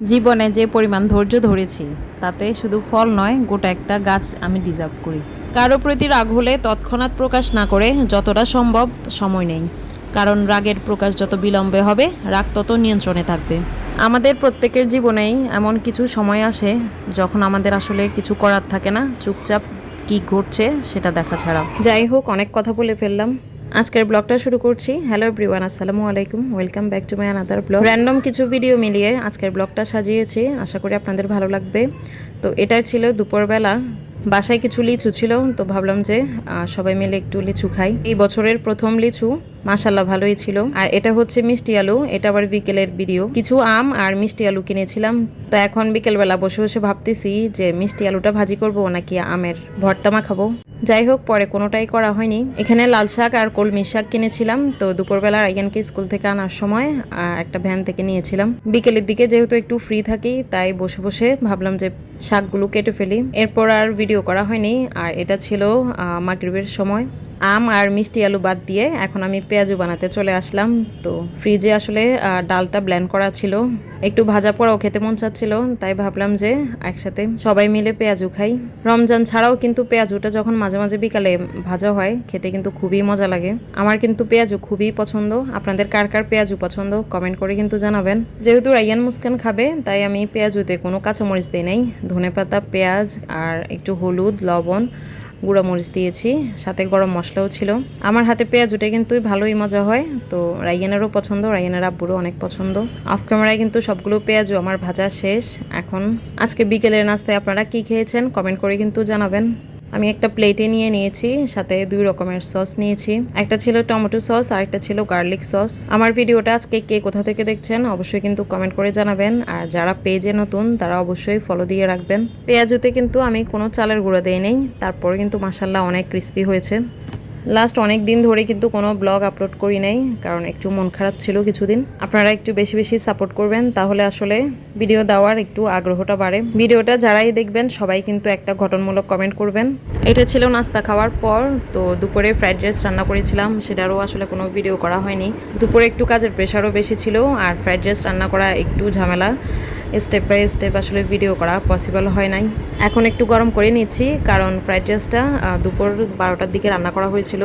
জীবনে যে পরিমাণ ধৈর্য ধরেছি তাতে শুধু ফল নয়, গোটা একটা গাছ আমি ডিজার্ভ করি। কারো প্রতি রাগ হলে তৎক্ষণাৎ প্রকাশ না করে যতটা সম্ভব সময় নেই, কারণ রাগের প্রকাশ যত বিলম্বে হবে রাগ তত নিয়ন্ত্রণে থাকবে। আমাদের প্রত্যেকের জীবনেই এমন কিছু সময় আসে যখন আমাদের আসলে কিছু করার থাকে না, চুপচাপ কি ঘটছে সেটা দেখা ছাড়া। যাই হোক, অনেক কথা বলে ফেললাম। আজকের ব্লগটা শুরু করছি। হ্যালো এভরিওয়ান, আসসালামু আলাইকুম, welcome back to my another blog. Random কিছু ভিডিও মিলিয়ে আজকের ব্লগটা সাজিয়েছি, আশা করি আপনাদের ভালো লাগবে। তো এটাই ছিল দুপুরবেলা, বাসায় কিছু লিচু ছিল, তো ভাবলাম যে সবাই মিলে একটু লিচু খাই। এই বছরের প্রথম লিচু, মাশাল্লাহ ভালোই ছিল। আর এটা হচ্ছে মিষ্টি আলু, এটা আবার বিকেলের ভিডিও। কিছু আম আর মিষ্টি আলু কিনেছিলাম, তো এখন বিকেলবেলা বসে বসে ভাবতেছি যে মিষ্টি আলুটা ভাজি করব নাকি আমের ভর্তা মাখাবো। যাই হোক, পরে কোনোটাই করা হয়নি। এখানে লাল শাক আর কলমি শাক কিনেছিলাম, তো দুপুরবেলা রাইয়ানকে স্কুল থেকে আনার সময় একটা ভ্যান থেকে নিয়েছিলাম। বিকেলের দিকে যেহেতু একটু ফ্রি থাকি, তাই বসে বসে ভাবলাম যে শাকগুলো কেটে ফেলি। এরপর আর ভিডিও করা হয়নি। আর এটা ছিল মাগরিবের সময়। আম আর মিষ্টি আলু বাদ দিয়ে এখন আমি পেঁয়াজু বানাতে চলে আসলাম। তো ফ্রিজে আসলে ডালটা ব্লেন্ড করা ছিল, একটু ভাজা পোড়াও খেতে মন চাচ্ছিল, তাই ভাবলাম যে একসাথে সবাই মিলে পেঁয়াজু খাই। রমজান ছাড়াও কিন্তু পেঁয়াজুটা যখন মাঝে মাঝে বিকালে ভাজা হয় খেতে কিন্তু খুবই মজা লাগে। আমার কিন্তু পেঁয়াজু খুবই পছন্দ। আপনাদের কার কার পেঁয়াজু পছন্দ কমেন্ট করে কিন্তু জানাবেন। যেহেতু রাইয়ান মুস্কান খাবে, তাই আমি পেঁয়াজুতে কোনো কাঁচামরিচ দিই নাই। ধনেপাতা, পেঁয়াজ আর একটু হলুদ, লবণ, গুঁড়া মরিচ দিয়েছি, সাথে গরম মশলাও ছিল। আমার হাতে পেঁয়াজুটা কিন্তু ভালোই মজা হয়, তো রাইয়ানেরও পছন্দ, রাইয়ানের আব্বুরও অনেক পছন্দ। অফ ক্যামেরায় কিন্তু সবগুলো পেঁয়াজু আমার ভাজা শেষ। এখন আজকে বিকেলের নাস্তায় আপনারা কি খেয়েছেন কমেন্ট করে কিন্তু জানাবেন। আমি একটা প্লেটে নিয়ে নিয়েছি, সাথে 2 রকমের সস নিয়েছি। একটা ছিল টমেটো সস আর একটা ছিল গার্লিক সস। আমার ভিডিওটা আজকে কে কোথা থেকে দেখছেন অবশ্যই কিন্তু কমেন্ট করে জানাবেন। আর যারা পেজে নতুন তারা অবশ্যই ফলো দিয়ে রাখবেন। পেঁয়াজুতে কিন্তু আমি কোনো চালের গুঁড়ো দেই নেই, তারপরে কিন্তু মাশাল্লাহ অনেক ক্রিস্পি হয়েছে। লাস্ট অনেক দিন ধরে কিন্তু কোনো ব্লগ আপলোড করি নাই, কারণ একটু মন খারাপ ছিল কিছুদিন। আপনারা একটু বেশি বেশি সাপোর্ট করবেন, তাহলে আসলে ভিডিও দেওয়ার একটু আগ্রহটা বাড়ে। ভিডিওটা যারাই দেখবেন সবাই কিন্তু একটা গঠনমূলক কমেন্ট করবেন। এটা ছিল নাস্তা খাওয়ার পর। তো দুপুরে ফ্রাইড রাইস রান্না করেছিলাম, সেটারও আসলে কোনো ভিডিও করা হয়নি। দুপুরে একটু কাজের প্রেশারও বেশি ছিল, আর ফ্রাইড রাইস রান্না করা একটু ঝামেলা, স্টেপ বাই স্টেপ আসলে ভিডিও করা পসিবল হয় নাই। এখন একটু গরম করে নিচ্ছি, কারণ ফ্রাইড রাইসটা দুপুর 12টার দিকে রান্না করা হয়েছিল।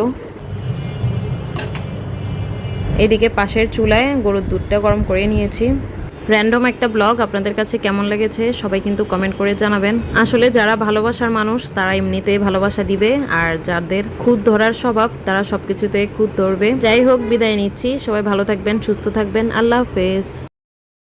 এদিকে পাশের চুলায় গরুর দুধটা গরম করে নিয়েছি। র্যান্ডম একটা ব্লগ, আপনাদের কাছে কেমন লেগেছে সবাই কিন্তু কমেন্ট করে জানাবেন। আসলে যারা ভালোবাসার মানুষ তারা এমনিতেই ভালোবাসা দিবে, আর যাদের খুঁত ধরার স্বভাব তারা সবকিছুতে খুঁত ধরবে। যাই হোক, বিদায় নিচ্ছি। সবাই ভালো থাকবেন, সুস্থ থাকবেন। আল্লাহ হাফেজ।